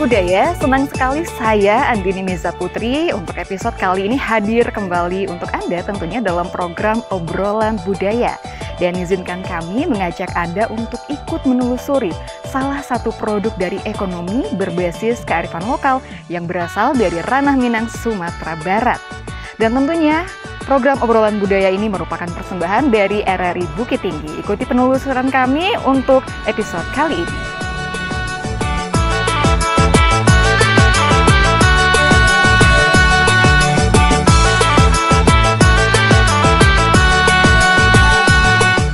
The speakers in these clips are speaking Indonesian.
Budaya, senang sekali saya Andini Miza Putri untuk episode kali ini hadir kembali untuk Anda tentunya dalam program Obrolan Budaya. Dan izinkan kami mengajak Anda untuk ikut menelusuri salah satu produk dari ekonomi berbasis kearifan lokal yang berasal dari ranah Minang, Sumatera Barat. Dan tentunya program Obrolan Budaya ini merupakan persembahan dari RRI Bukit Tinggi. Ikuti penelusuran kami untuk episode kali ini.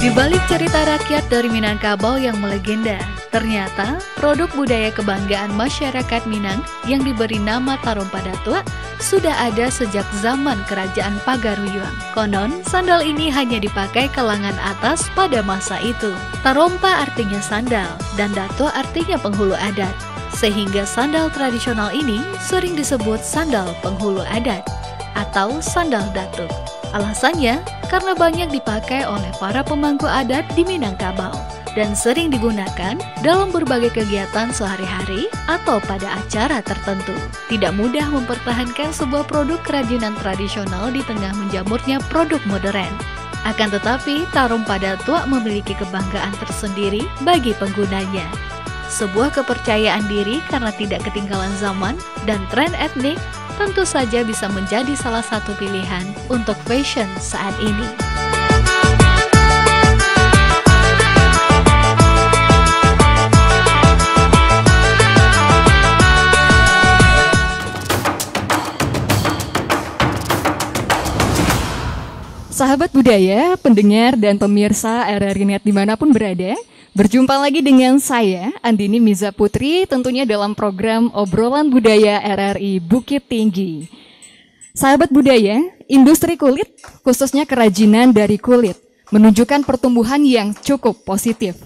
Di balik cerita rakyat dari Minangkabau yang melegenda, ternyata produk budaya kebanggaan masyarakat Minang yang diberi nama Tarompa Datua sudah ada sejak zaman Kerajaan Pagaruyuang. Konon, sandal ini hanya dipakai kalangan atas pada masa itu. Tarompa artinya sandal, dan Datua artinya penghulu adat. Sehingga sandal tradisional ini sering disebut sandal penghulu adat atau sandal datuk. Alasannya, karena banyak dipakai oleh para pemangku adat di Minangkabau dan sering digunakan dalam berbagai kegiatan sehari-hari atau pada acara tertentu. Tidak mudah mempertahankan sebuah produk kerajinan tradisional di tengah menjamurnya produk modern. Akan tetapi, Tarompa Datua memiliki kebanggaan tersendiri bagi penggunanya. Sebuah kepercayaan diri karena tidak ketinggalan zaman dan tren etnik tentu saja bisa menjadi salah satu pilihan untuk fashion saat ini. Sahabat budaya, pendengar dan pemirsa RRI Net dimanapun berada, berjumpa lagi dengan saya, Andini Miza Putri, tentunya dalam program Obrolan Budaya RRI Bukit Tinggi. Sahabat budaya, industri kulit, khususnya kerajinan dari kulit, menunjukkan pertumbuhan yang cukup positif.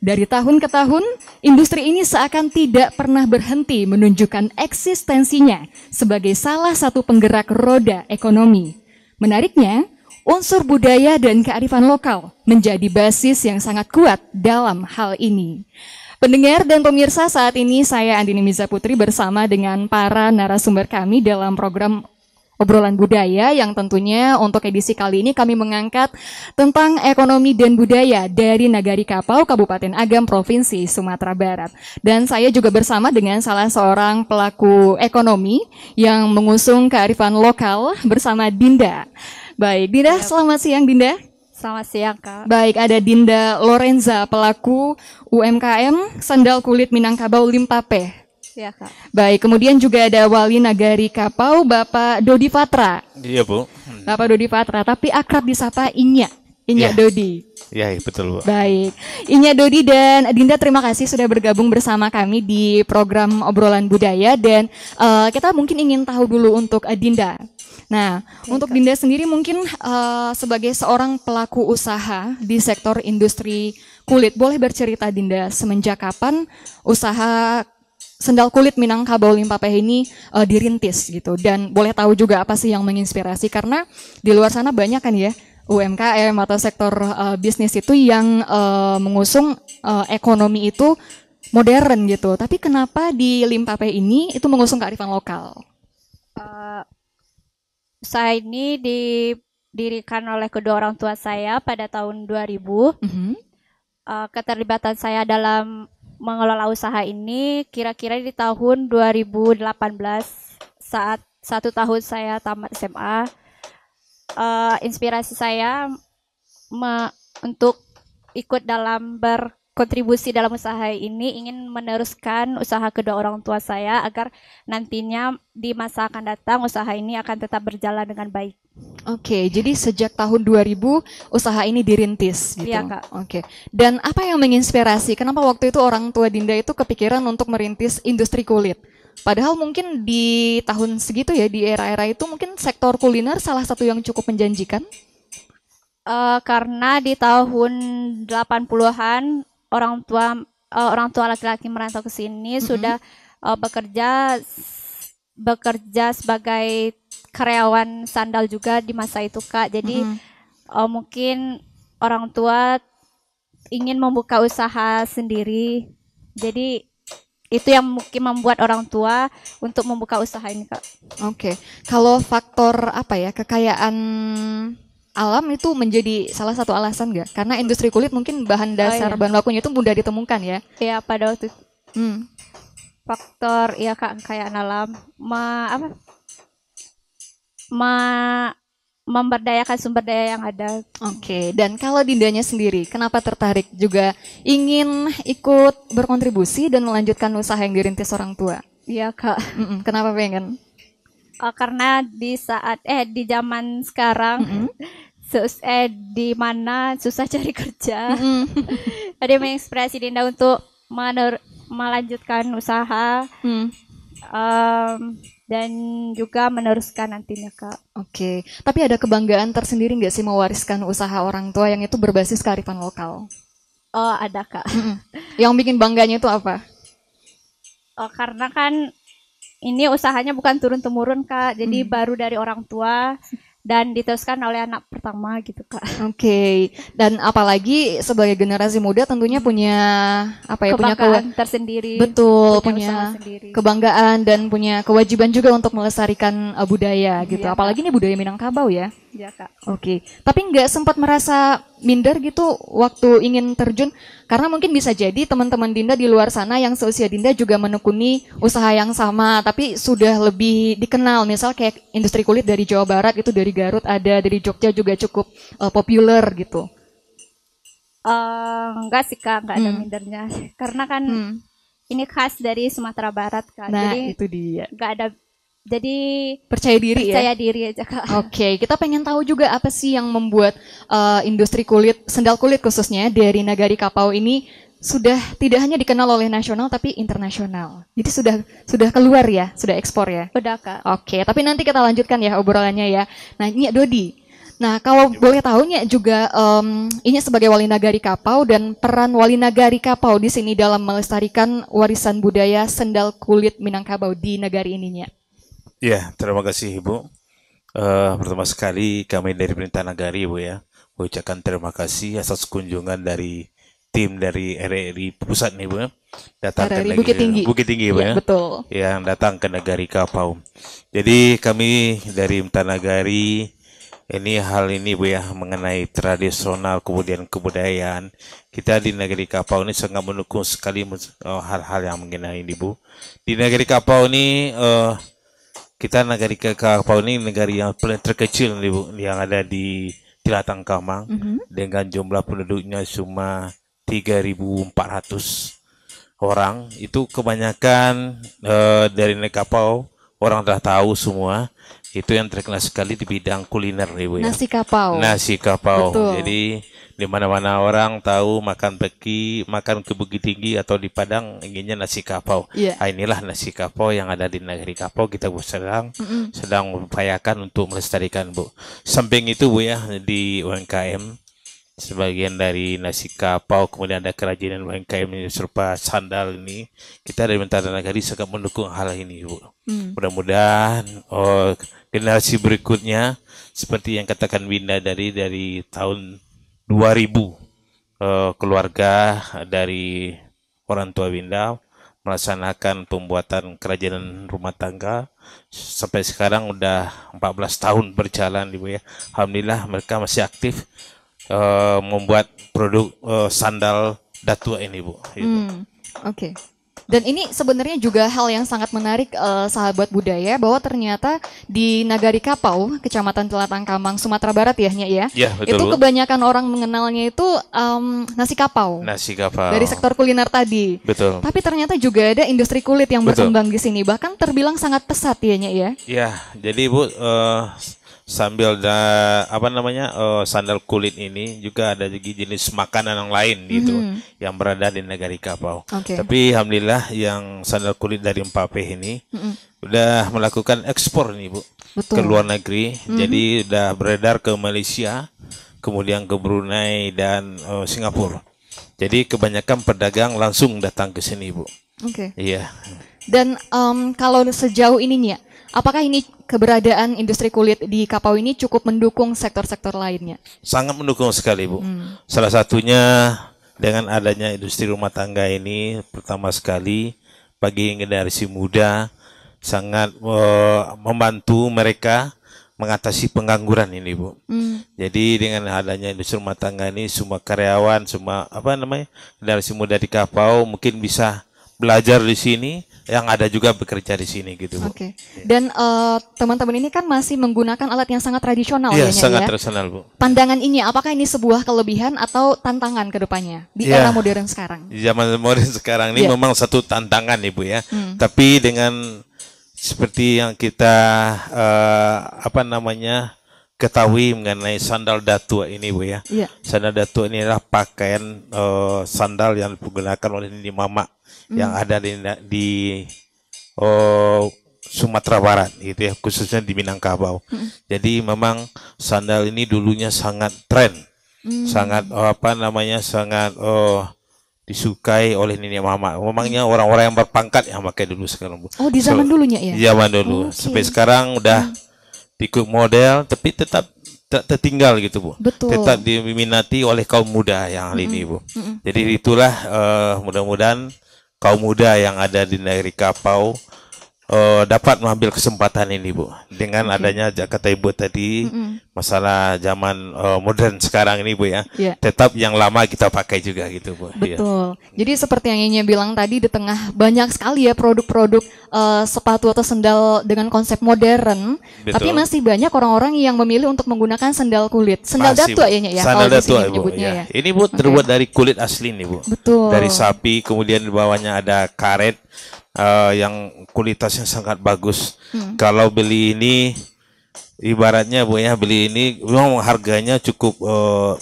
Dari tahun ke tahun, industri ini seakan tidak pernah berhenti menunjukkan eksistensinya sebagai salah satu penggerak roda ekonomi. Menariknya, unsur budaya dan kearifan lokal menjadi basis yang sangat kuat dalam hal ini. Pendengar dan pemirsa, saat ini saya Andini Miza Putri bersama dengan para narasumber kami dalam program Obrolan Budaya yang tentunya untuk edisi kali ini kami mengangkat tentang ekonomi dan budaya dari Nagari Kapau, Kabupaten Agam, Provinsi Sumatera Barat. Dan saya juga bersama dengan salah seorang pelaku ekonomi yang mengusung kearifan lokal bersama Dinda. Baik, Dinda, selamat siang Dinda. Selamat siang, Kak. Baik, ada Dinda Lorenza, pelaku UMKM Sandal Kulit Minangkabau Limpape. Ya, Kak. Baik, kemudian juga ada Wali Nagari Kapau, Bapak Dodi Patra. Iya, Bu. Bapak Dodi Patra, tapi akrab disapa Inya Ya. Dodi. Iya, betul, Bu. Baik, Inya Dodi dan Dinda, terima kasih sudah bergabung bersama kami di program Obrolan Budaya. Dan kita mungkin ingin tahu dulu untuk Dinda. Nah, untuk Dinda sendiri mungkin sebagai seorang pelaku usaha di sektor industri kulit, boleh bercerita Dinda semenjak kapan usaha Sandal Kulit Minangkabau Limpape ini dirintis gitu, dan boleh tahu juga apa sih yang menginspirasi, karena di luar sana banyak kan ya UMKM atau sektor bisnis itu yang mengusung ekonomi itu modern gitu, tapi kenapa di Limpape ini itu mengusung kearifan lokal? Saya ini didirikan oleh kedua orang tua saya pada tahun 2000. Keterlibatan saya dalam mengelola usaha ini kira-kira di tahun 2018 saat 1 tahun saya tamat SMA. Inspirasi saya untuk ikut dalam berkontribusi dalam usaha ini ingin meneruskan usaha kedua orang tua saya agar nantinya di masa akan datang usaha ini akan tetap berjalan dengan baik. Oke, jadi sejak tahun 2000 usaha ini dirintis gitu. Iya, Kak. Oke. Dan apa yang menginspirasi? Kenapa waktu itu orang tua Dinda itu kepikiran untuk merintis industri kulit? Padahal mungkin di tahun segitu ya, di era-era itu mungkin sektor kuliner salah satu yang cukup menjanjikan. Karena di tahun 80-an orang tua laki-laki merantau ke sini sudah bekerja sebagai karyawan sandal juga di masa itu, Kak. Jadi mungkin orang tua ingin membuka usaha sendiri. Jadi itu yang mungkin membuat orang tua untuk membuka usaha ini, Kak. Oke. Kalau faktor apa ya, kekayaan alam itu menjadi salah satu alasan nggak? Karena industri kulit mungkin bahan dasar, bahan bakunya itu mudah ditemukan ya? Iya, pada waktu faktor ya Kak, kekayaan alam, memberdayakan sumber daya yang ada. Oke, dan kalau Dindanya sendiri, kenapa tertarik juga ingin ikut berkontribusi dan melanjutkan usaha yang dirintis orang tua? Iya Kak. Kenapa pengen? Karena di zaman sekarang, di mana susah cari kerja, ada menginspirasi Dinda untuk melanjutkan usaha. Dan juga meneruskan nantinya Kak. Oke, tapi ada kebanggaan tersendiri nggak sih mewariskan usaha orang tua yang itu berbasis kearifan lokal? Oh ada Kak. Yang bikin bangganya itu apa? Karena kan ini usahanya bukan turun-temurun Kak, jadi baru dari orang tua dan diteruskan oleh anak pertama gitu Kak. Oke, dan apalagi sebagai generasi muda tentunya punya apa ya, kebanggaan tersendiri. Betul, punya kebanggaan dan punya kewajiban juga untuk melestarikan budaya gitu. Iya, apalagi ini budaya Minangkabau ya. Iya Kak. Oke, tapi nggak sempat merasa minder gitu waktu ingin terjun, karena mungkin bisa jadi teman-teman Dinda di luar sana yang seusia Dinda juga menekuni usaha yang sama, tapi sudah lebih dikenal, misal kayak industri kulit dari Jawa Barat itu, dari Garut ada, dari Jogja juga cukup populer gitu. Enggak sih Kak, enggak ada mindernya, karena kan ini khas dari Sumatera Barat Kak. Nah jadi itu dia. Enggak ada. Jadi percaya diri aja Kak. Oke, kita pengen tahu juga apa sih yang membuat industri kulit, sendal kulit khususnya dari Nagari Kapau ini sudah tidak hanya dikenal oleh nasional tapi internasional. Jadi sudah keluar ya, sudah ekspor ya. Udah Kak. Oke, tapi nanti kita lanjutkan ya obrolannya ya. Nah, Nyi Dodi. Nah, kalau boleh tahu Nyi juga ini sebagai Wali Nagari Kapau dan peran Wali Nagari Kapau di sini dalam melestarikan warisan budaya sendal kulit Minangkabau di negari ini Nyi. Ya, terima kasih Ibu. Pertama sekali kami dari Pemerintah Nagari Ibu ya, mengucapkan terima kasih atas kunjungan dari tim dari RRI Pusat nih Bu, datang ke Bukit Tinggi Bu ya, betul. Yang datang ke Nagari Kapau. Jadi kami dari Pemerintah Nagari hal ini Bu ya, mengenai tradisional kemudian kebudayaan kita di Nagari Kapau ini sangat mendukung sekali hal-hal yang mengenai ini Bu. Di Nagari Kapau ini kita Nagari Kapau ini negari yang paling terkecil nih Bu, yang ada di Tilatang Kamang, dengan jumlah penduduknya cuma 3.400 orang. Itu kebanyakan dari Nagari Kapau orang dah tahu semua. Itu yang terkenal sekali di bidang kuliner nih Bu ya. Nasi kapau. Nasi kapau. Betul. Jadi di mana-mana orang tahu makan ke Bukit Tinggi atau di Padang inginnya nasi kapau. Yeah. Inilah nasi kapau yang ada di Nagari Kapau, kita sedang mengupayakan untuk melestarikan Bu. Samping itu Bu ya, di UMKM sebagian dari nasi kapau, kemudian ada kerajinan UMKM ini serupa sandal ini. Kita dari Pemerintah Nagari sangat mendukung hal ini Bu. Mudah-mudahan generasi berikutnya seperti yang katakan Winda dari tahun 2000 keluarga dari orang tua Winda melaksanakan pembuatan kerajinan rumah tangga sampai sekarang udah 14 tahun berjalan Ibu ya. Alhamdulillah mereka masih aktif membuat produk sandal datua ini Bu. Oke. Dan ini sebenarnya juga hal yang sangat menarik sahabat budaya, bahwa ternyata di Nagari Kapau, Kecamatan Tilatang Kamang, Sumatera Barat ya Nya ya. Ya, betul, itu Bu. kebanyakan orang mengenalnya itu nasi kapau. Nasi kapau. Dari sektor kuliner tadi. Betul. Tapi ternyata juga ada industri kulit yang berkembang di sini, bahkan terbilang sangat pesat ya Nya ya. Ya, jadi Bu sambil sandal kulit ini juga ada jenis makanan yang lain gitu yang berada di Nagari Kapau. Okay. Tapi alhamdulillah yang sandal kulit dari Empape ini udah melakukan ekspor nih Bu. Betul. Ke luar negeri. Jadi udah beredar ke Malaysia, kemudian ke Brunei dan Singapura. Jadi kebanyakan pedagang langsung datang ke sini Bu. Oke. Iya. Dan kalau sejauh ini Nya, apakah ini keberadaan industri kulit di Kapau ini cukup mendukung sektor-sektor lainnya? Sangat mendukung sekali Bu. Salah satunya dengan adanya industri rumah tangga ini, pertama sekali bagi generasi muda, sangat membantu mereka mengatasi pengangguran ini, Bu. Jadi dengan adanya industri rumah tangga ini, semua karyawan, semua generasi muda di Kapau mungkin bisa belajar di sini, yang ada juga bekerja di sini gitu, Bu. Oke. Dan teman-teman ini kan masih menggunakan alat yang sangat tradisional Iya, sangat ya. tradisional, Bu. Pandangan ini apakah ini sebuah kelebihan atau tantangan ke depannya di era modern sekarang? Di zaman modern sekarang ini memang satu tantangan, Ibu ya. Tapi dengan seperti yang kita ketahui mengenai sandal datua ini, Bu ya. Sandal datua ini adalah pakaian sandal yang digunakan oleh Nini Mama yang ada di Sumatera Barat gitu ya, khususnya di Minangkabau. Jadi memang sandal ini dulunya sangat tren, sangat sangat disukai oleh Nini Mama. Memangnya orang-orang yang berpangkat yang pakai dulu sekarang, Bu. Oh, di zaman dulunya ya? Zaman dulu. Sampai sekarang udah ikut model, tapi tetap tertinggal gitu, Bu. Betul. Tetap diminati oleh kaum muda yang hari ini, Bu. Jadi itulah mudah-mudahan kaum muda yang ada di negeri Kapau dapat mengambil kesempatan ini, Bu. Dengan adanya kata Ibu tadi, masalah zaman modern sekarang ini, Bu ya. Tetap yang lama kita pakai juga gitu, Bu. Betul. Jadi seperti yang Inya bilang tadi, di tengah banyak sekali ya produk-produk sepatu atau sendal dengan konsep modern, tapi masih banyak orang-orang yang memilih untuk menggunakan sendal kulit. Sendal datua ya, ya? Sandal datua, Bu. Ya. Ini, Bu, terbuat dari kulit asli nih, Bu. Betul. Dari sapi, kemudian di bawahnya ada karet yang kualitasnya sangat bagus. Kalau beli ini, ibaratnya, Bu ya, beli ini memang harganya cukup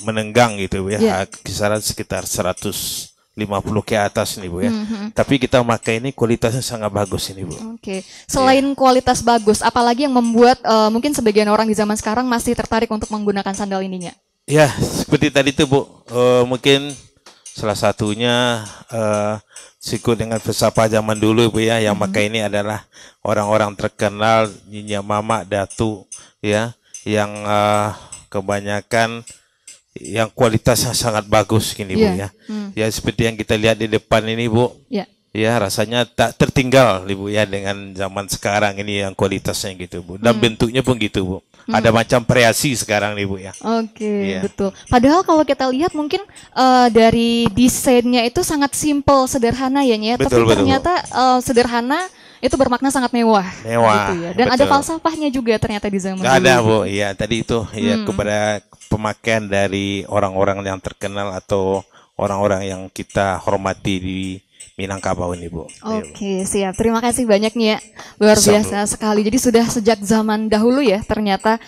menenggang gitu, Bu ya. Kisaran sekitar 150 ke atas nih, Bu ya. Tapi kita pakai ini kualitasnya sangat bagus ini, Bu. Oke. Selain kualitas bagus, apalagi yang membuat mungkin sebagian orang di zaman sekarang masih tertarik untuk menggunakan sandal ininya? Ya, seperti tadi tuh, Bu. Mungkin salah satunya sikut dengan filsafat zaman dulu, Bu ya, yang pakai ini adalah orang-orang terkenal, Nyinya Mama, Datu ya, yang kebanyakan yang kualitasnya sangat bagus gini, Bu ya. Ya seperti yang kita lihat di depan ini, Bu. Ya, rasanya tak tertinggal, Bu ya, dengan zaman sekarang ini yang kualitasnya gitu, Bu. Dan bentuknya pun gitu, Bu. Ada macam variasi sekarang nih, Bu ya. Oke, betul. Padahal kalau kita lihat mungkin dari desainnya itu sangat simple, sederhana ya, Nya. Tapi ternyata sederhana itu bermakna sangat mewah. Gitu ya. Dan ada falsafahnya juga ternyata di zaman dulu. Ada, Bu. Iya, tadi itu ya kepada pemakaian dari orang-orang yang terkenal atau orang-orang yang kita hormati di Minangkabau ini, Bu. Oke, siap. Terima kasih banyak nih ya. Luar biasa sekali. Jadi sudah sejak zaman dahulu ya, ternyata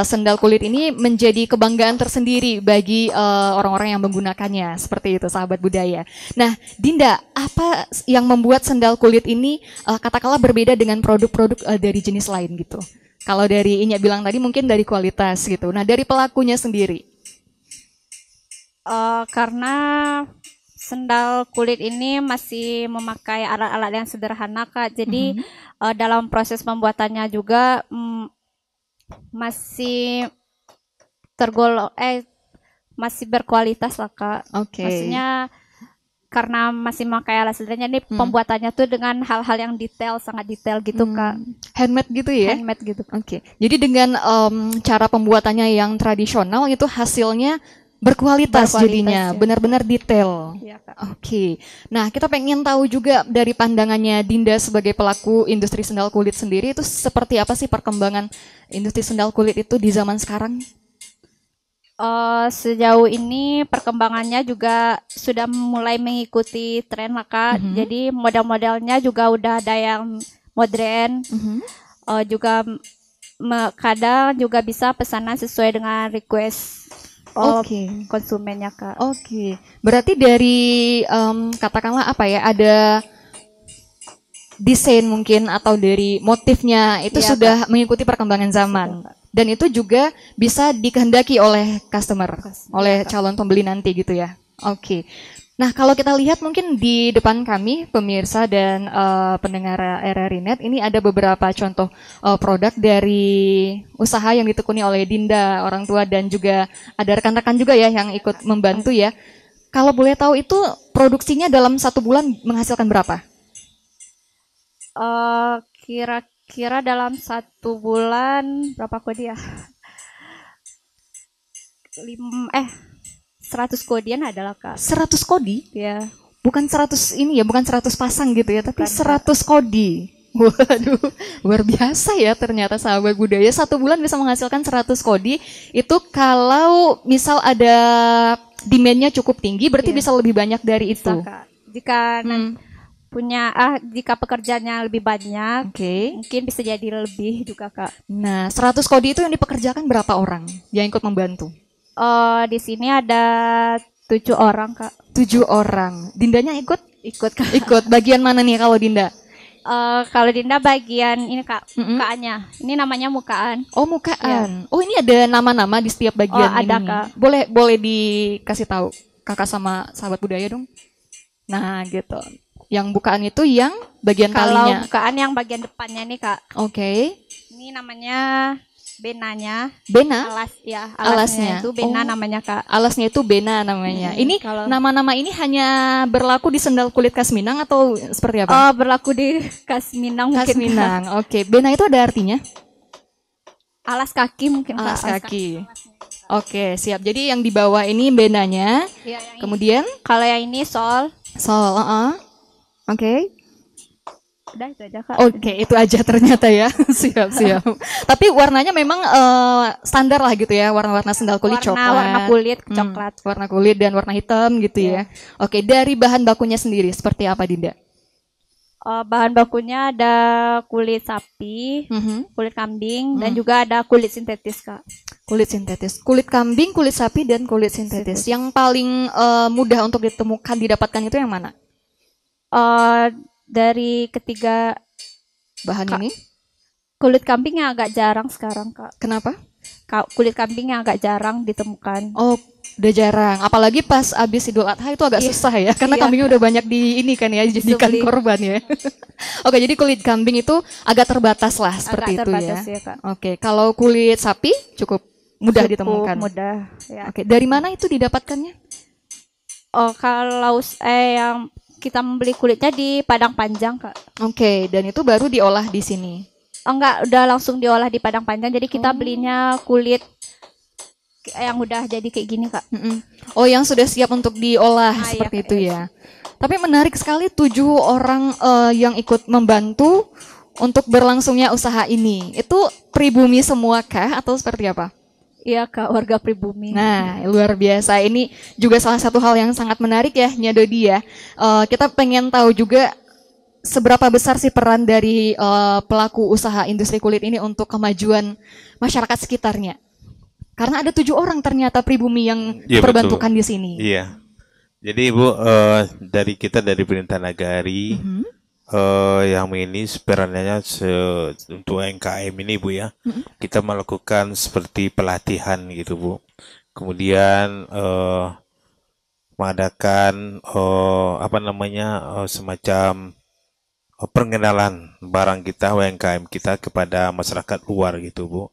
sendal kulit ini menjadi kebanggaan tersendiri bagi orang-orang yang menggunakannya. Seperti itu, sahabat budaya. Nah, Dinda, apa yang membuat sendal kulit ini katakanlah berbeda dengan produk-produk dari jenis lain gitu? Kalau dari Inya bilang tadi mungkin dari kualitas gitu. Nah, dari pelakunya sendiri? Karena sendal kulit ini masih memakai alat-alat yang sederhana, Kak. Jadi dalam proses pembuatannya juga masih masih berkualitas lah, Kak. Maksudnya karena masih memakai alat sederhana, ini pembuatannya tuh dengan hal-hal yang detail, sangat detail gitu, Kak. Handmade gitu ya? Handmade gitu. Jadi dengan cara pembuatannya yang tradisional itu hasilnya berkualitas jadinya, benar-benar detail. Oke. Nah, kita pengen tahu juga dari pandangannya Dinda sebagai pelaku industri sendal kulit sendiri, itu seperti apa sih perkembangan industri sendal kulit itu di zaman sekarang? Sejauh ini perkembangannya juga sudah mulai mengikuti tren lah, Kak. Jadi model-modelnya juga udah ada yang modern. Juga kadang juga bisa pesanan sesuai dengan request konsumennya, Kak. Berarti dari katakanlah apa ya, ada desain mungkin atau dari motifnya itu sudah mengikuti perkembangan zaman. Dan itu juga bisa dikehendaki oleh customer, oleh calon pembeli nanti gitu ya. Nah, kalau kita lihat mungkin di depan kami, pemirsa dan pendengar RRI Net, ini ada beberapa contoh produk dari usaha yang ditekuni oleh Dinda, orang tua, dan juga ada rekan-rekan juga ya yang ikut membantu ya. Kalau boleh tahu itu produksinya dalam 1 bulan menghasilkan berapa? Kira-kira dalam 1 bulan berapa kodi ya? 100 kodian adalah Kak. 100 kodi? Ya. Bukan 100 ini ya, bukan 100 pasang gitu ya, tapi Bukan, 100 kodi. Waduh, luar biasa ya ternyata sahabat budaya. 1 bulan bisa menghasilkan 100 kodi. Itu kalau misal ada demand-nya cukup tinggi, berarti bisa lebih banyak dari itu. Bisa, Kak. Jika jika pekerjaannya lebih banyak, mungkin bisa jadi lebih juga Kak. Nah, 100 kodi itu yang dipekerjakan berapa orang yang ikut membantu? Di sini ada 7 orang Kak. 7 orang. Dindanya ikut? Ikut Kak. Ikut. Bagian mana nih kalau Dinda? Kalau Dinda bagian ini Kak, mukaannya. Ini namanya mukaan. Oh, mukaan. Ya. Oh, ini ada nama-nama di setiap bagian ini. Ada Kak. Boleh dikasih tahu Kakak sama sahabat budaya dong. Nah, gitu. Yang bukaan itu yang bagian talinya. Kalau bukaan yang bagian depannya nih Kak. Oke. Ini namanya benanya. Bena? Alasnya itu bena namanya Kak. Alasnya itu bena namanya. Ini nama-nama ini hanya berlaku di sendal kulit khas Minang atau seperti apa? Berlaku di khas Minang mungkin. Khas Minang. Oke. Bena itu ada artinya? Alas kaki mungkin Kak. Alas kaki. Oke, siap. Jadi yang di bawah ini benanya. Ya, kemudian kalau yang ini sol. Oke. Udah itu aja Kak. Oke, itu aja ternyata ya. Siap. Tapi warnanya memang standar lah gitu ya, warna-warna sendal kulit coklat. Warna kulit coklat. Warna kulit dan warna hitam gitu ya. Oke, dari bahan bakunya sendiri seperti apa Dinda? Bahan bakunya ada kulit sapi, kulit kambing, dan juga ada kulit sintetis Kak. Kulit sintetis, kulit kambing, kulit sapi, dan kulit sintetis. Yang paling mudah untuk ditemukan, didapatkan itu yang mana? Dari ketiga bahan ini, kulit kambing yang agak jarang sekarang Kak. Kenapa? Kulit kambing yang agak jarang ditemukan. Oh, udah jarang. Apalagi pas abis Idul Adha itu agak susah ya, karena kambingnya udah banyak di ini kan ya, dijadikan korban ya. Oke, jadi kulit kambing itu agak terbatas lah seperti itu ya. Kak. Oke, kalau kulit sapi cukup mudah ditemukan. Mudah. Ya. Oke, dari mana itu didapatkannya? Kalau yang kita membeli kulitnya di Padang Panjang Kak. Oke, dan itu baru diolah di sini. Enggak, udah langsung diolah di Padang Panjang. Jadi kita belinya kulit yang udah jadi kayak gini Kak. Oh, yang sudah siap untuk diolah seperti itu ya. Tapi menarik sekali 7 orang yang ikut membantu untuk berlangsungnya usaha ini. Itu pribumi semua kah atau seperti apa? Iya Kak, warga pribumi. Nah, luar biasa. Ini juga salah satu hal yang sangat menarik ya, Nya Dodi ya. Kita pengen tahu juga seberapa besar sih peran dari pelaku usaha industri kulit ini untuk kemajuan masyarakat sekitarnya. Karena ada 7 orang ternyata pribumi yang diperbantukan di sini. Iya. Jadi Ibu, dari Perintah Nagari, yang ini perannya untuk UMKM ini Bu ya, kita melakukan seperti pelatihan gitu Bu. Kemudian mengadakan semacam pengenalan barang kita, UMKM kita kepada masyarakat luar gitu Bu.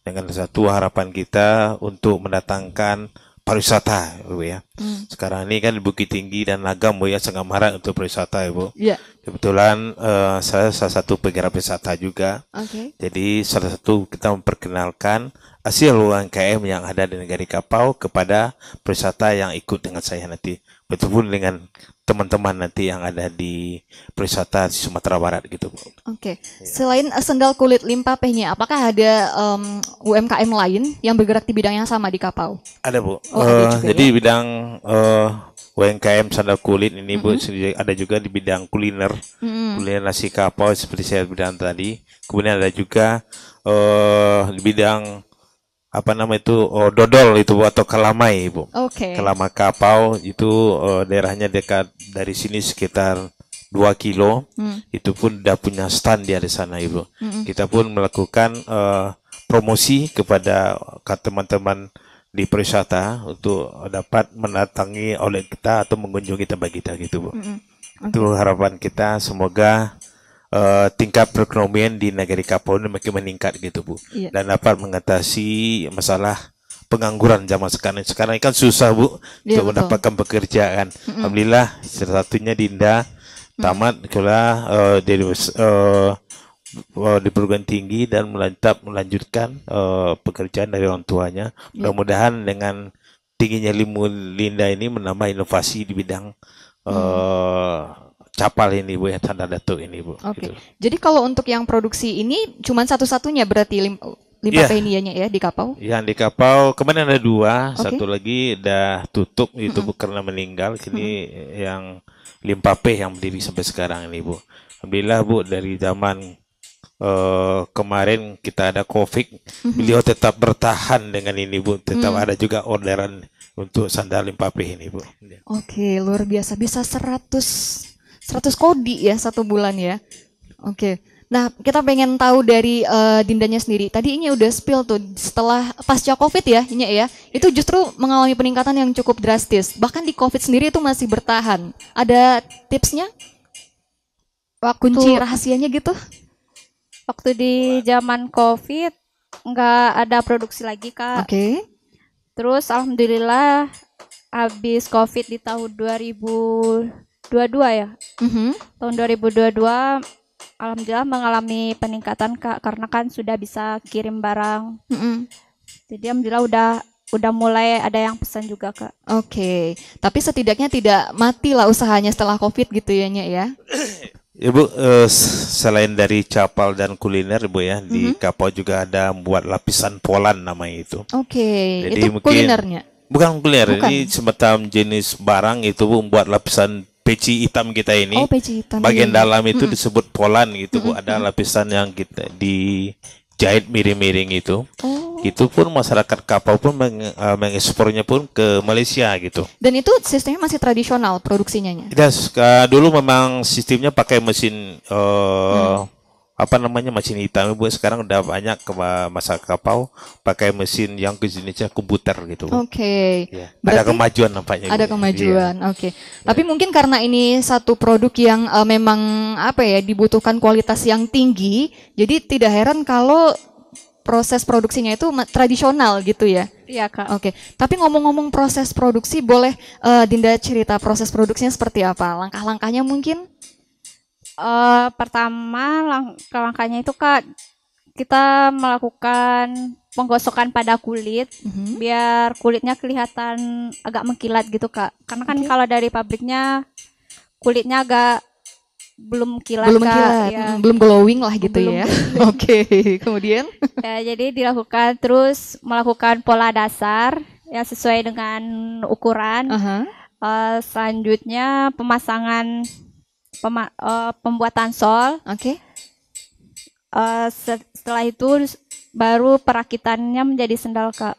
Dengan satu harapan kita untuk mendatangkan pariwisata Bu ya. Sekarang ini kan di Bukit Tinggi dan Agam Bu ya, sangat marak untuk pariwisata ya Bu. Iya. Kebetulan saya salah satu penggerak wisata juga. Jadi salah satu kita memperkenalkan hasil UMKM yang ada di Negari Kapau kepada pariwisata yang ikut dengan saya nanti. Betul dengan teman-teman nanti yang ada di pariwisata di Sumatera Barat gitu Bu. Oke. Selain sendal kulit limpa pehnya, apakah ada UMKM lain yang bergerak di bidang yang sama di Kapau? Ada Bu. Ada juga, jadi bidang UMKM sandal kulit ini Bu, ada juga di bidang kuliner, kuliner nasi kapau seperti saya bilang tadi. Kemudian ada juga di bidang dodol itu Bu, atau kalamai Bu. Kalamai kapau itu daerahnya dekat dari sini sekitar 2 kilo. Itu pun udah punya stand dia di sana Ibu. Kita pun melakukan promosi kepada teman-teman di pariwisata untuk dapat mendatangi oleh kita atau mengunjungi tempat kita gitu Bu. Itu harapan kita, semoga tingkat perekonomian di Negari Kapau ini makin meningkat gitu Bu. Dan dapat mengatasi masalah pengangguran zaman sekarang. Sekarang ini kan susah Bu untuk mendapatkan pekerjaan. Alhamdulillah salah satunya Dinda tamat kuliah di perguruan tinggi dan melanjutkan pekerjaan dari orang tuanya. Mudah-mudahan dengan tingginya ilmu Linda ini menambah inovasi di bidang capal ini Bu ya, tanda datuk ini Bu. Oke. Gitu. Jadi kalau untuk yang produksi ini cuma satu-satunya berarti Limpa Penianya ya di Kapau? Yang di Kapau kemarin ada 2, satu lagi udah tutup itu Bu karena meninggal. Kini yang Limpa P yang berdiri sampai sekarang ini Bu. Alhamdulillah Bu, dari zaman kemarin kita ada COVID, beliau tetap bertahan dengan ini Bu, tetap ada juga orderan untuk sandal Limpa P ini Bu. Oke, luar biasa, bisa 100 kodi ya 1 bulan ya. Oke. Nah, kita pengen tahu dari Dindanya sendiri. Tadi ini udah spill tuh setelah pasca COVID ya, ini ya. Itu justru mengalami peningkatan yang cukup drastis. Bahkan di COVID sendiri itu masih bertahan. Ada tipsnya? Kunci rahasianya gitu? Waktu di zaman COVID nggak ada produksi lagi Kak. Oke. Terus alhamdulillah habis COVID di tahun 2022 ya. Tahun 2022 alhamdulillah mengalami peningkatan Kak, karena kan sudah bisa kirim barang. Jadi alhamdulillah udah mulai ada yang pesan juga Kak. Oke. Tapi setidaknya tidak mati lah usahanya setelah COVID gitu ya Nya ya. Ibu, selain dari capal dan kuliner Bu ya, di Kapau juga ada membuat lapisan Polan namanya itu. Oke, jadi itu kulinernya? Bukan kuliner, ini semacam jenis barang itu Bu, membuat lapisan peci hitam kita ini. Oh, peci hitam. Bagian dalam itu disebut Polan gitu Bu, ada lapisan yang kita dijahit miring-miring itu. Itu pun masyarakat Kapau pun mengekspornya pun ke Malaysia gitu. Dan itu sistemnya masih tradisional produksinya? Dulu memang sistemnya pakai mesin mesin hitam Bu. Sekarang udah banyak ke masyarakat Kapau pakai mesin yang jenisnya komputer gitu. Oke. Ya. Ada kemajuan nampaknya. Ada kemajuan. Ya. Oke. Tapi mungkin karena ini satu produk yang memang dibutuhkan kualitas yang tinggi, jadi tidak heran kalau proses produksinya itu tradisional gitu ya? Iya Kak. Oke. Tapi ngomong-ngomong proses produksi, boleh Dinda cerita proses produksinya seperti apa? Langkah-langkahnya mungkin? Pertama langkah-langkahnya itu Kak, kita melakukan penggosokan pada kulit biar kulitnya kelihatan agak mengkilat gitu Kak. Karena kan kalau dari pabriknya kulitnya agak belum kilat, ya. Belum glowing lah gitu ya. Oke. Kemudian? Ya, jadi dilakukan terus melakukan pola dasar yang sesuai dengan ukuran. Selanjutnya pemasangan pembuatan sol. Oke. Setelah itu baru perakitannya menjadi sendal Kak.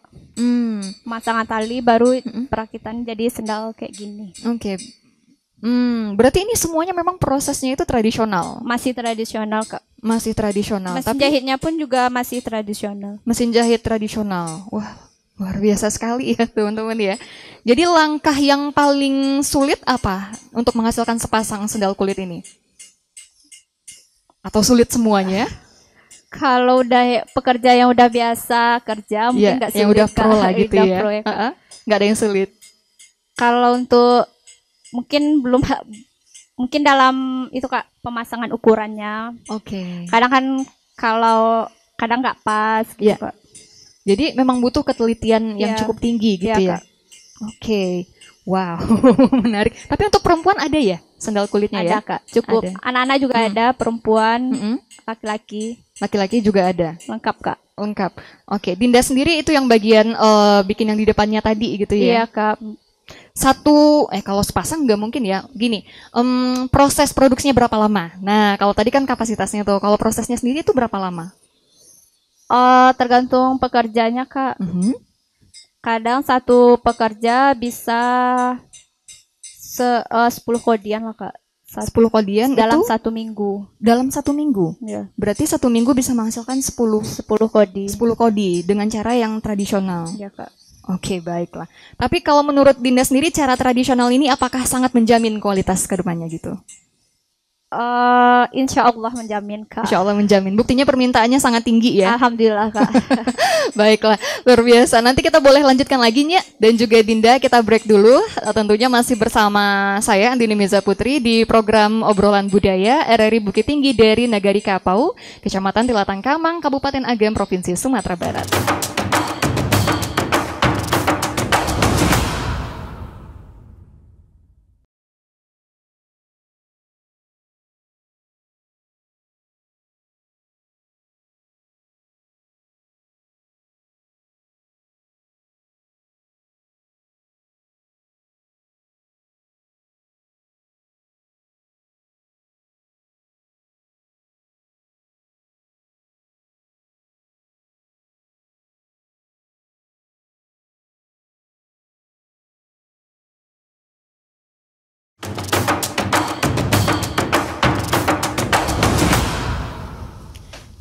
Pemasangan tali baru perakitan jadi sendal kayak gini. Oke. Berarti ini semuanya memang prosesnya itu tradisional? Masih tradisional Kak. Masih tradisional. Mesin jahitnya pun juga masih tradisional. Mesin jahit tradisional. Wah, luar biasa sekali ya teman-teman ya. Jadi langkah yang paling sulit apa untuk menghasilkan sepasang sendal kulit ini? Atau sulit semuanya? Kalau udah pekerja yang udah biasa kerja mungkin nggak sulit. Yang udah pro lah gitu ya. Nggak ada yang sulit. Kalau untuk mungkin dalam itu Kak pemasangan ukurannya. Oke. Kadang kan kadang nggak pas gitu Kak. Jadi memang butuh ketelitian yang cukup tinggi gitu ya. Oke. Wow, menarik. Tapi untuk perempuan ada ya sandal kulitnya ya? Ada Kak, cukup. Anak-anak juga ada, perempuan, laki-laki. Laki-laki juga ada. Lengkap Kak. Lengkap. Oke, Dinda sendiri itu yang bagian bikin yang di depannya tadi gitu ya? Iya Kak. Kalau sepasang nggak mungkin ya. Gini, proses produksinya berapa lama? Nah, kalau tadi kan kapasitasnya tuh, kalau prosesnya sendiri itu berapa lama? Tergantung pekerjanya Kak. Kadang satu pekerja bisa 10 kodian lah Kak. 10 kodian dalam itu 1 minggu. Dalam 1 minggu? Ya. Berarti 1 minggu bisa menghasilkan 10 kodi. 10 kodi dengan cara yang tradisional. Ya Kak. Oke, baiklah. Tapi kalau menurut Dinda sendiri cara tradisional ini apakah sangat menjamin kualitas ke depannya gitu? Insya Allah menjamin, Kak. Insya Allah menjamin. Buktinya permintaannya sangat tinggi ya. Alhamdulillah, Kak. Baiklah, luar biasa. Nanti kita boleh lanjutkan lagi Nya dan juga Dinda, kita break dulu. Tentunya masih bersama saya Andini Miza Putri di program Obrolan Budaya RRI Bukit Tinggi dari Nagari Kapau, Kecamatan Tilatang Kamang, Kabupaten Agam, Provinsi Sumatera Barat.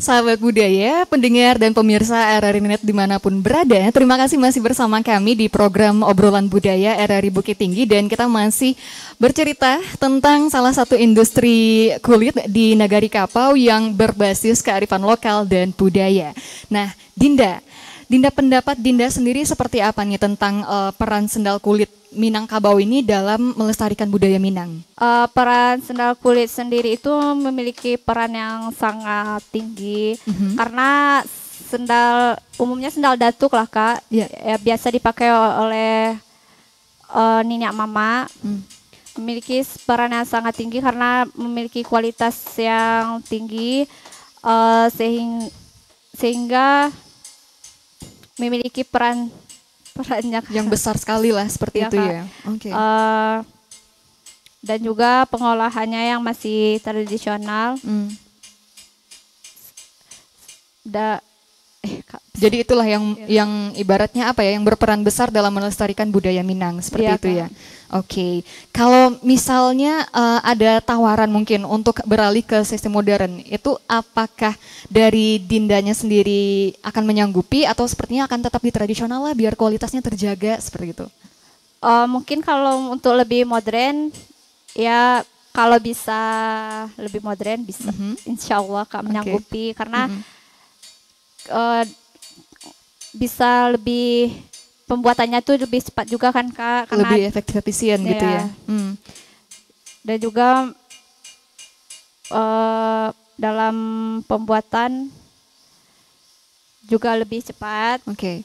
Sahabat budaya, pendengar dan pemirsa RRI Net dimanapun berada, terima kasih masih bersama kami di program Obrolan Budaya RRI Bukit Tinggi, dan kita masih bercerita tentang salah satu industri kulit di Nagari Kapau yang berbasis kearifan lokal dan budaya. Nah, Dinda, pendapat Dinda sendiri seperti apa nih tentang peran sendal kulit Minangkabau ini dalam melestarikan budaya Minang? Peran sendal kulit sendiri itu memiliki peran yang sangat tinggi, karena umumnya sendal datuk lah, Kak, ya, biasa dipakai oleh nenek mama, memiliki peran yang sangat tinggi karena memiliki kualitas yang tinggi, sehingga memiliki perannya yang besar sekali lah seperti itu, Kak, ya. Oke. Dan juga pengolahannya yang masih tradisional. Jadi itulah yang ibaratnya apa ya, yang berperan besar dalam melestarikan budaya Minang seperti itu, Kak, ya. Oke. Kalau misalnya ada tawaran mungkin untuk beralih ke sistem modern, itu apakah dari Dindanya sendiri akan menyanggupi atau sepertinya akan tetap di tradisional lah biar kualitasnya terjaga seperti itu? Mungkin kalau untuk lebih modern, ya kalau bisa lebih modern bisa, insya Allah, Kak, menyanggupi, karena bisa lebih, pembuatannya tuh lebih cepat juga kan, Kak, karena lebih efisien gitu ya. Dan juga dalam pembuatan juga lebih cepat. Oke.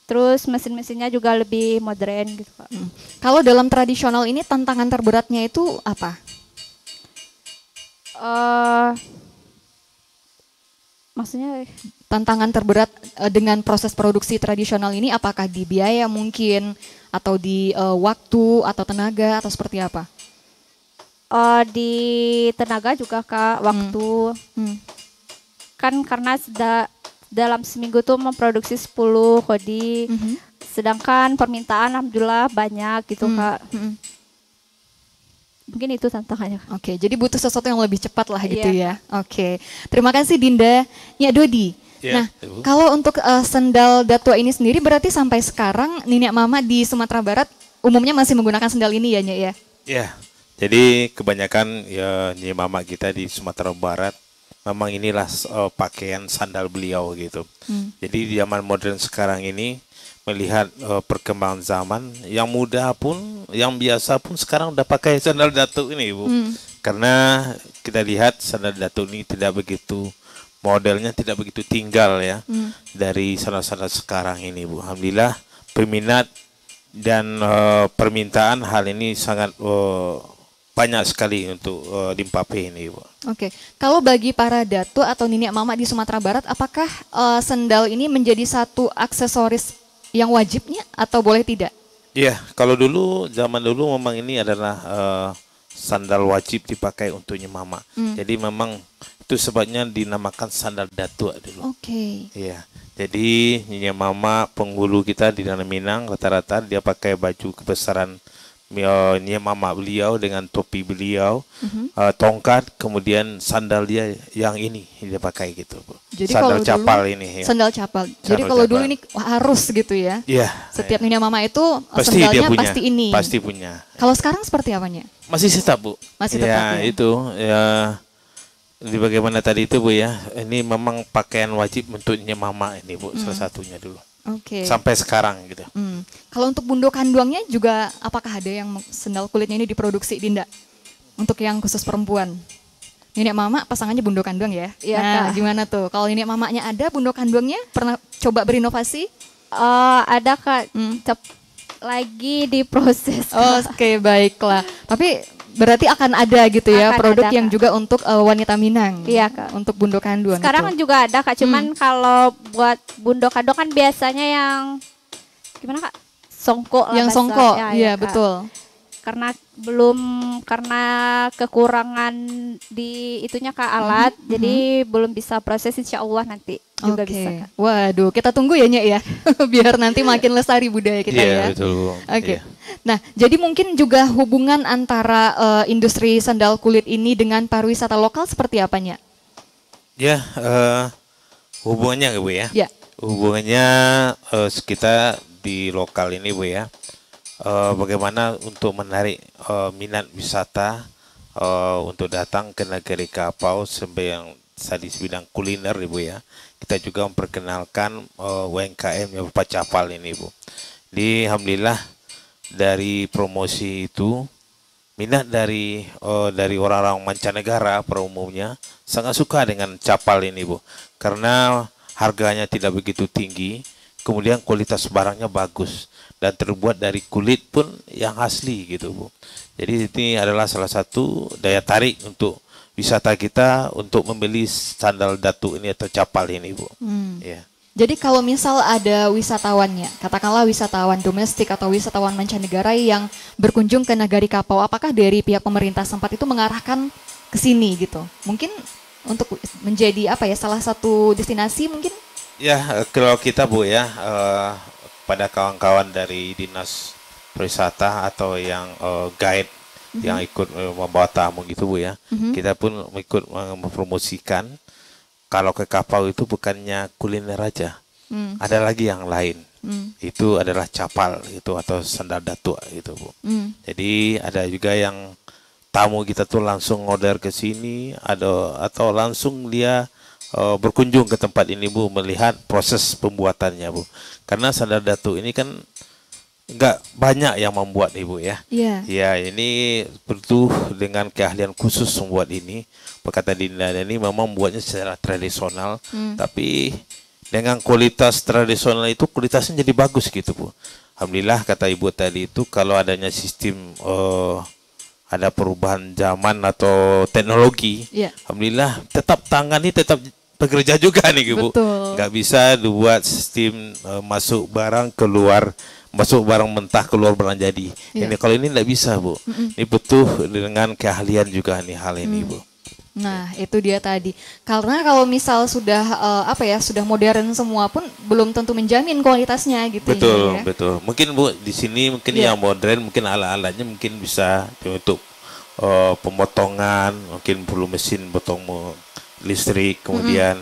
Terus mesin-mesinnya juga lebih modern gitu, Kak. Kalau dalam tradisional ini tantangan terberatnya itu apa? Maksudnya tantangan terberat dengan proses produksi tradisional ini apakah di biaya mungkin, atau di waktu atau tenaga, atau seperti apa? Di tenaga juga, Kak, waktu. Kan karena dalam seminggu tuh memproduksi 10 kodi, sedangkan permintaan alhamdulillah banyak gitu, Kak. Mungkin itu tantangannya. Oke, jadi butuh sesuatu yang lebih cepat lah gitu, ya. Oke, terima kasih Dinda. Ya, Dodi. Nah, kalau untuk sendal datua ini sendiri berarti sampai sekarang nenek mama di Sumatera Barat umumnya masih menggunakan sendal ini ya, Nya, ya? Ya, jadi kebanyakan ya nenek mama kita di Sumatera Barat memang inilah pakaian sandal beliau gitu. Jadi di zaman modern sekarang ini, melihat perkembangan zaman, yang muda pun, yang biasa pun sekarang udah pakai sandal datuk ini, Bu. Karena kita lihat sandal datuk ini tidak begitu, modelnya tidak begitu tinggal ya, dari sandal-sandal sekarang ini, Bu. Alhamdulillah peminat dan permintaan hal ini sangat banyak sekali untuk Dimpape ini, Bu. Oke, kalau bagi para datu atau nenek mama di Sumatera Barat, apakah sendal ini menjadi satu aksesoris yang wajibnya atau boleh tidak? Iya, kalau dulu, zaman dulu memang ini adalah sandal wajib dipakai untuk nyemama. Jadi memang itu sebabnya dinamakan sandal datuk dulu. Oke. Iya, jadi nyemama penghulu kita di dalam Minang rata-rata dia pakai baju kebesaran ini mama beliau dengan topi beliau, tongkat, kemudian sandal dia yang ini dia pakai gitu, Bu. Jadi sandal kalau capal dulu, ini. Ya. Sandal capal. Jadi Sandal kalau capal. dulu ini harus gitu ya. Iya. Setiap nyonya mama itu Pasti sandalnya dia punya, pasti ini. Pasti punya. Kalau sekarang seperti apanya? Masih tetap, Bu. Masih tetap ya. Itu ya. Di bagaimana tadi itu, Bu ya. Ini memang pakaian wajib untuknya mama ini, Bu, salah satunya dulu. Oke. Sampai sekarang gitu. Kalau untuk bundo kanduangnya juga apakah ada yang sendal kulitnya ini diproduksi, Dinda? Untuk yang khusus perempuan. Nenek mama pasangannya bundo kanduang ya? Iya, Nah, Kak. gimana tuh? Kalau nenek mamanya ada bundo kanduangnya, pernah coba berinovasi? Ada Kak, lagi diproses. Oh, oke, baiklah. Tapi berarti akan ada gitu ya Akan produk ada, yang Kak. juga untuk wanita Minang. Iya, Kak. Untuk bundo kanduang. Sekarang kan itu. juga ada Kak, cuman kalau buat bundo kado kan biasanya yang gimana Kak? Songkok lah Yang bahasa- songkok, ya, iya Kak. betul. Karena kekurangan di itunya Kak alat, jadi belum bisa proses, insya Allah nanti juga Oke. bisa Kak. Waduh, kita tunggu ya Nyek ya, biar nanti makin lestari budaya kita ya. Iya, betul, Bu. Oke. Iya. Nah, jadi mungkin juga hubungan antara industri sandal kulit ini dengan pariwisata lokal seperti apa, Nyek? Ya, hubungannya Bu ya. Ya. Hubungannya kita di lokal ini, Bu ya. Bagaimana untuk menarik minat wisata untuk datang ke negeri Kapau sampai yang tadi bidang kuliner, Ibu ya. Kita juga memperkenalkan UMKM yang berupa capal ini, Bu. Jadi alhamdulillah dari promosi itu minat dari orang-orang mancanegara pada umumnya sangat suka dengan capal ini, Bu. Karena harganya tidak begitu tinggi, kemudian kualitas barangnya bagus dan terbuat dari kulit pun yang asli gitu, Bu. Jadi ini adalah salah satu daya tarik untuk wisata kita untuk membeli sandal datuk ini atau capal ini, Bu. Ya. Jadi kalau misal ada wisatawannya, katakanlah wisatawan domestik atau wisatawan mancanegara yang berkunjung ke negari Kapau, apakah dari pihak pemerintah setempat itu mengarahkan ke sini gitu? Mungkin untuk menjadi apa ya, salah satu destinasi mungkin? Ya, kalau kita, Bu ya, pada kawan-kawan dari dinas pariwisata atau yang guide yang ikut membawa tamu gitu, Bu ya, kita pun ikut mempromosikan kalau ke Kapau itu bukannya kuliner aja, ada lagi yang lain. Itu adalah capal itu atau sandal datuk gitu, Bu. Jadi ada juga yang tamu kita tuh langsung order ke sini, atau langsung dia berkunjung ke tempat ini, Bu, melihat proses pembuatannya, Bu. Karena sandal datuk ini kan nggak banyak yang membuat, Ibu ya. Iya. Ya, ini perlu dengan keahlian khusus membuat ini. Perkata Dinda ini memang membuatnya secara tradisional, tapi dengan kualitas tradisional itu kualitasnya jadi bagus gitu, Bu. Alhamdulillah kata Ibu tadi itu kalau adanya sistem ada perubahan zaman atau teknologi, Iya. alhamdulillah tetap tangan ini tetap bekerja juga nih, Bu. Betul. Nggak bisa dibuat sistem masuk barang keluar, masuk barang mentah keluar barang jadi. Iya. Ini kalau ini nggak bisa, Bu. Ini butuh dengan keahlian juga nih hal ini, Bu. Nah, itu dia tadi. Karena kalau misal sudah sudah modern semua pun belum tentu menjamin kualitasnya gitu Betul, ya. betul. Mungkin, Bu, di sini mungkin Iya. yang modern, mungkin alat-alatnya mungkin bisa untuk pemotongan, mungkin perlu mesin potong listrik, kemudian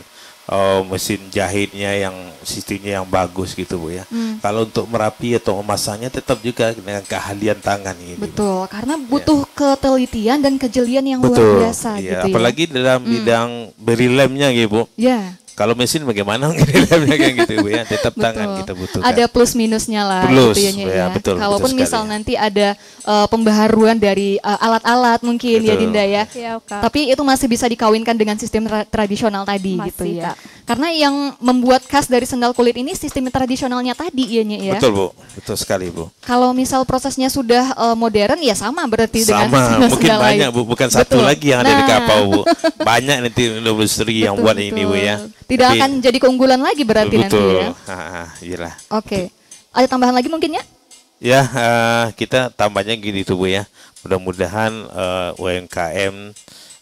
mesin jahitnya yang sistemnya yang bagus gitu, Bu ya. Kalau untuk merapi atau memasangnya tetap juga dengan keahlian tangan ini, Bu. Betul, karena butuh ketelitian dan kejelian yang luar Betul. biasa Iya, gitu ya. apalagi dalam bidang beri lemnya gitu, Bu. Ya. Kalau mesin bagaimana beri lemnya kayak gitu, Bu ya. Tetap tangan Betul. kita butuhkan. Ada plus minusnya lah Plus, gitu ya, Nyek, ya, ya. betul, Kalaupun betul misal sekali. nanti ada pembaharuan dari alat-alat mungkin ya, Betul. Dinda ya. Iya, Kak. Tapi itu masih bisa dikawinkan dengan sistem tradisional tadi Masih, gitu ya. Kak. Karena yang membuat khas dari sendal kulit ini sistem tradisionalnya tadi ya, Nyek, ya. Betul, Bu. Betul sekali, Bu. Kalau misal prosesnya sudah modern ya sama berarti dengan Sama, mungkin sendal banyak, lain. Bu. Bukan satu Betul. lagi yang ada di Nah. Kapau, Bu. Banyak nanti industri yang Betul, buat ini, Bu ya. Tidak Tapi- akan jadi keunggulan lagi berarti nanti betul. ya. Iyalah. Oke. Ada tambahan lagi mungkin ya? Ya, kita tambahnya gini tuh, Bu ya. Mudah-mudahan UMKM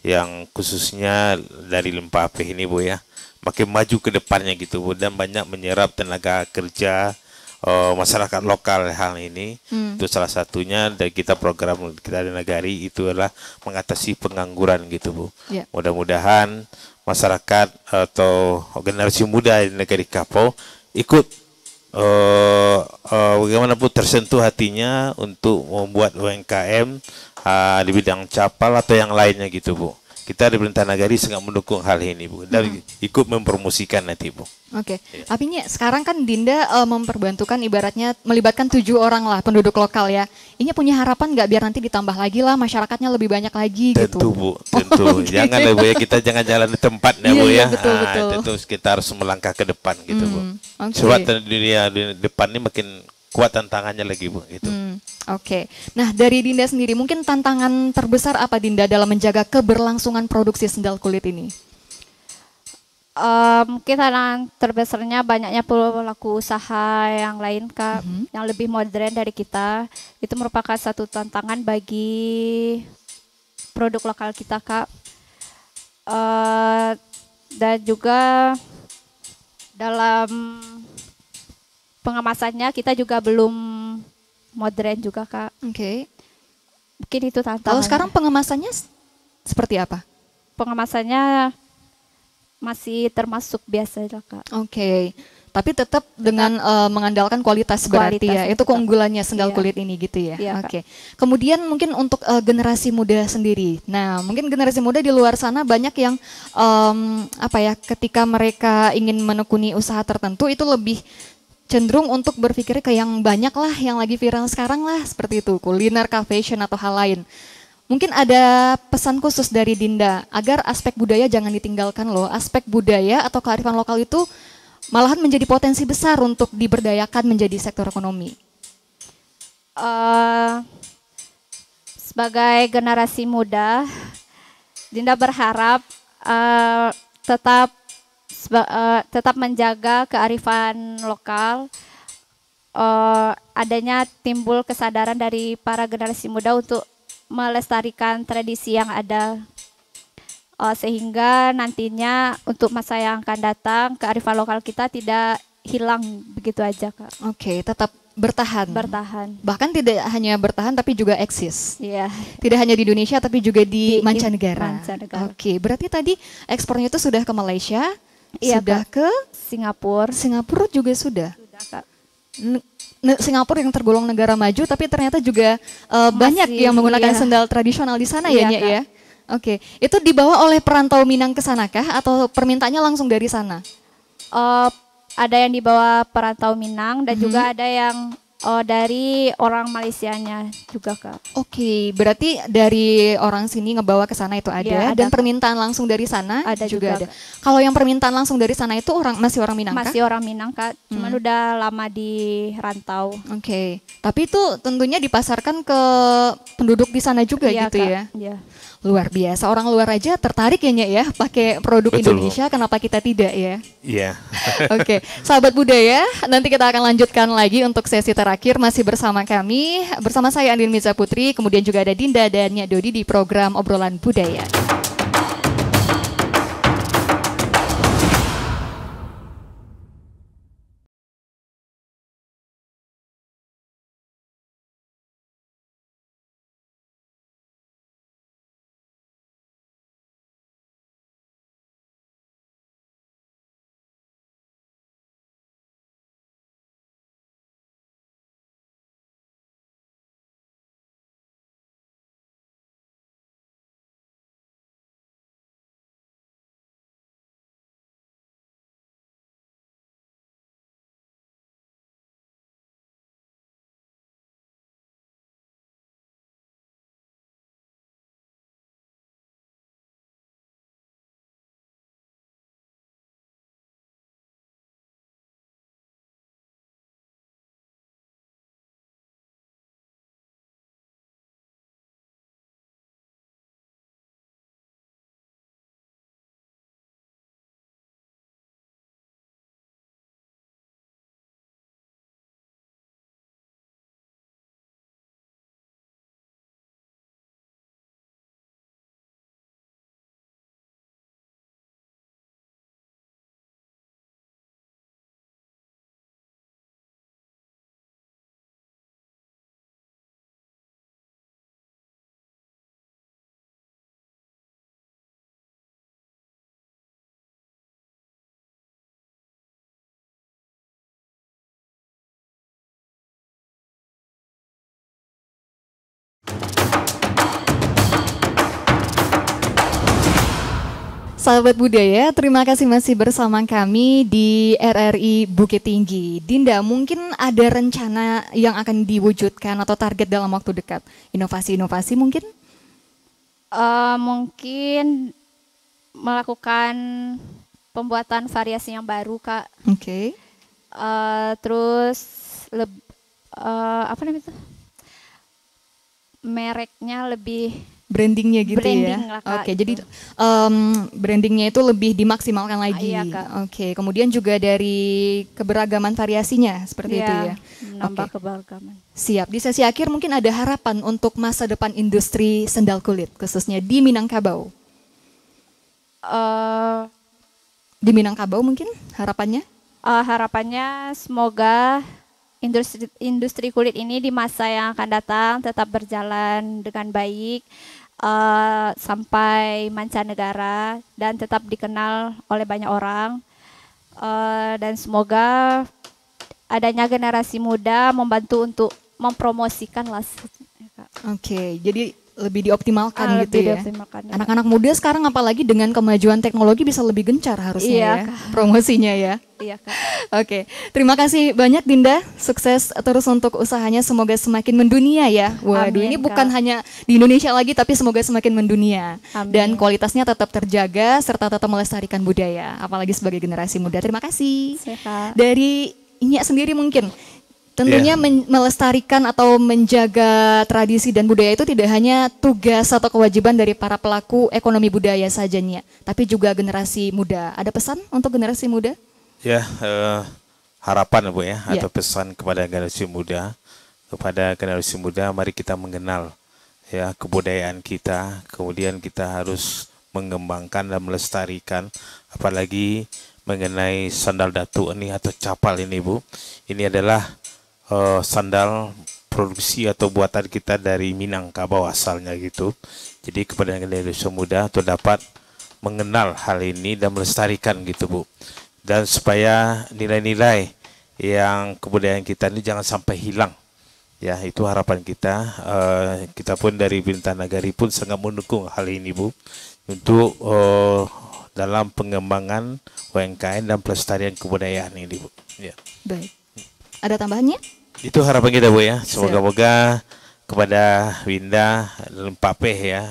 yang khususnya dari Lempapeh ini, Bu ya, makin maju ke depannya gitu, Bu, dan banyak menyerap tenaga kerja masyarakat lokal hal ini. Itu salah satunya dari kita program kita di Nagari itu adalah mengatasi pengangguran gitu Bu. Yeah. Mudah-mudahan masyarakat atau generasi muda di Negari Kapau ikut bagaimanapun tersentuh hatinya untuk membuat UMKM di bidang capal atau yang lainnya gitu Bu. Kita di Pemerintah Nagari sangat mendukung hal ini Bu dan ikut mempromosikan nanti Bu. Oke. Tapi sekarang kan Dinda memperbantukan ibaratnya melibatkan 7 orang lah penduduk lokal ya. Ini punya harapan nggak biar nanti ditambah lagi lah masyarakatnya lebih banyak lagi tentu, gitu. Bu, tentu. Jangan ya Bu ya, kita jangan jalan di tempatnya Bu ya. Betul, betul. Tentu kita harus melangkah ke depan gitu Bu. Okay. Sebab dunia di depan ini makin kuat tantangannya lagi Bu gitu. Oke. Nah, dari Dinda sendiri mungkin tantangan terbesar apa Dinda dalam menjaga keberlangsungan produksi sendal kulit ini? Mungkin tantangan terbesarnya banyaknya pelaku usaha yang lain Kak, yang lebih modern dari kita. Itu merupakan satu tantangan bagi produk lokal kita Kak. Dan juga dalam pengemasannya kita juga belum modern juga Kak. Oke. Mungkin itu tantangan. Kalau sekarang pengemasannya seperti apa? Pengemasannya masih termasuk biasa lah Kak. Oke. Tapi tetap dengan mengandalkan kualitas berarti ya. Itu keunggulannya sendal kulit ini gitu ya. Iya, Oke. Kemudian mungkin untuk generasi muda sendiri. Nah, mungkin generasi muda di luar sana banyak yang ketika mereka ingin menekuni usaha tertentu itu lebih cenderung untuk berpikir ke yang banyak lah, yang lagi viral sekarang lah, seperti itu, kuliner, fashion atau hal lain. Mungkin ada pesan khusus dari Dinda agar aspek budaya jangan ditinggalkan loh. Aspek budaya atau kearifan lokal itu malahan menjadi potensi besar untuk diberdayakan menjadi sektor ekonomi. Sebagai generasi muda, Dinda berharap tetap menjaga kearifan lokal, adanya timbul kesadaran dari para generasi muda untuk melestarikan tradisi yang ada, sehingga nantinya untuk masa yang akan datang kearifan lokal kita tidak hilang begitu aja Kak. Oke, tetap bertahan. Bahkan tidak hanya bertahan tapi juga eksis. Iya. Tidak hanya di Indonesia tapi juga di mancanegara. Mancanegara. Oke, berarti tadi ekspornya itu sudah ke Malaysia. Iya, sudah Kak. ke Singapura juga sudah. Kak. Singapura yang tergolong negara maju tapi ternyata juga banyak yang menggunakan sendal tradisional di sana ya, Nya ya. Oke, itu dibawa oleh perantau Minang ke sana kah atau permintaannya langsung dari sana? Ada yang dibawa perantau Minang dan juga ada yang dari orang Malaysianya juga Kak. Oke, berarti dari orang sini ngebawa ke sana itu ada, Ya, ada dan permintaan langsung dari sana ada juga ada. Kak. Kalau yang permintaan langsung dari sana itu masih orang Minang kah? Masih orang Minang Kak, cuman udah lama di rantau. Oke, tapi itu tentunya dipasarkan ke penduduk di sana juga gitu Kak. ya? Iya. Luar biasa, orang luar aja tertarik ya Nya ya pakai produk Betul. Indonesia, kenapa kita tidak ya? Iya. Oke, sahabat budaya, nanti kita akan lanjutkan lagi untuk sesi terakhir masih bersama kami, bersama saya Andin Miza Putri, kemudian juga ada Dinda dan Nya Dodi di program Obrolan Budaya. Sahabat budaya, terima kasih masih bersama kami di RRI Bukit Tinggi. Dinda, mungkin ada rencana yang akan diwujudkan atau target dalam waktu dekat? Inovasi-inovasi mungkin? Mungkin melakukan pembuatan variasi yang baru, Kak. Oke. Terus apa namanya itu? Mereknya lebih brandingnya gitu branding ya. Lah, Kak, Oke, gitu. jadi brandingnya itu lebih dimaksimalkan lagi. Iya, Kak. Oke, kemudian juga dari keberagaman variasinya seperti itu ya. Menambah Oke. keberagaman. Siap. Di sesi akhir mungkin ada harapan untuk masa depan industri sendal kulit khususnya di Minangkabau. Di Minangkabau mungkin harapannya? Harapannya semoga industri kulit ini di masa yang akan datang tetap berjalan dengan baik sampai mancanegara dan tetap dikenal oleh banyak orang, dan semoga adanya generasi muda membantu untuk mempromosikan lah. Oke, jadi lebih dioptimalkan gitu ya. Dioptimalkan, Anak-anak muda sekarang apalagi dengan kemajuan teknologi bisa lebih gencar harusnya Iya, ya Kak. promosinya ya. Iya, Kak. Oke, terima kasih banyak Dinda. Sukses terus untuk usahanya, semoga semakin mendunia ya. Waduh, Amin, ini Kak. bukan hanya di Indonesia lagi tapi semoga semakin mendunia. Amin. Dan kualitasnya tetap terjaga serta tetap melestarikan budaya, apalagi sebagai generasi muda. Terima kasih. Siap. Dari Inya sendiri mungkin tentunya melestarikan atau menjaga tradisi dan budaya itu tidak hanya tugas atau kewajiban dari para pelaku ekonomi budaya sajanya, tapi juga generasi muda. Ada pesan untuk generasi muda? Ya, harapan Bu ya, Ya. atau pesan kepada generasi muda, mari kita mengenal ya kebudayaan kita, kemudian kita harus mengembangkan dan melestarikan, apalagi mengenai sandal datuk ini atau capal ini Bu. Ini adalah sandal produksi atau buatan kita dari Minangkabau asalnya gitu. Jadi kepada generasi muda untuk dapat mengenal hal ini dan melestarikan gitu Bu. Dan supaya nilai-nilai yang kebudayaan kita ini jangan sampai hilang. Ya, itu harapan kita. Kita pun dari Bintang Nagari pun sangat mendukung hal ini Bu. Untuk dalam pengembangan UMKM dan pelestarian kebudayaan ini Bu. Ya. Baik. Ada tambahannya? Itu harapan kita Bu ya. Semoga-moga kepada Winda dan Pak Peh ya,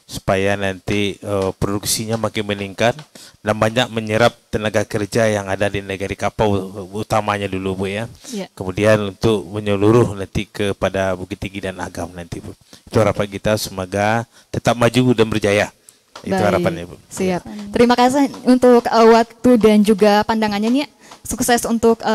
supaya nanti produksinya makin meningkat dan banyak menyerap tenaga kerja yang ada di negeri Kapau utamanya dulu Bu ya. Ya. Kemudian untuk menyeluruh nanti kepada Bukit Tinggi dan Agam nanti Bu. Itu harapan kita, semoga tetap maju dan berjaya. Itu Baik. harapannya Bu. Siap. Terima kasih untuk waktu dan juga pandangannya nih. Sukses untuk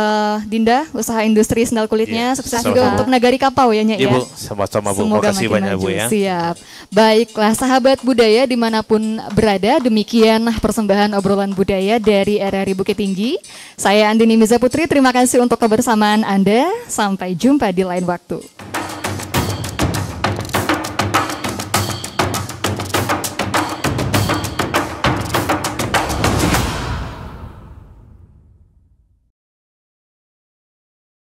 Dinda, usaha industri sendal kulitnya. Iya, Sukses sama-sama. juga untuk Nagari Kapau ya, Nya ya. Ibu, sama-sama Bu. Semoga Makasih makin banyak maju. Bu ya. Siap. Baiklah sahabat budaya dimanapun berada, demikian persembahan obrolan budaya dari RRI Bukit Tinggi. Saya Andini Miza Putri, terima kasih untuk kebersamaan Anda. Sampai jumpa di lain waktu.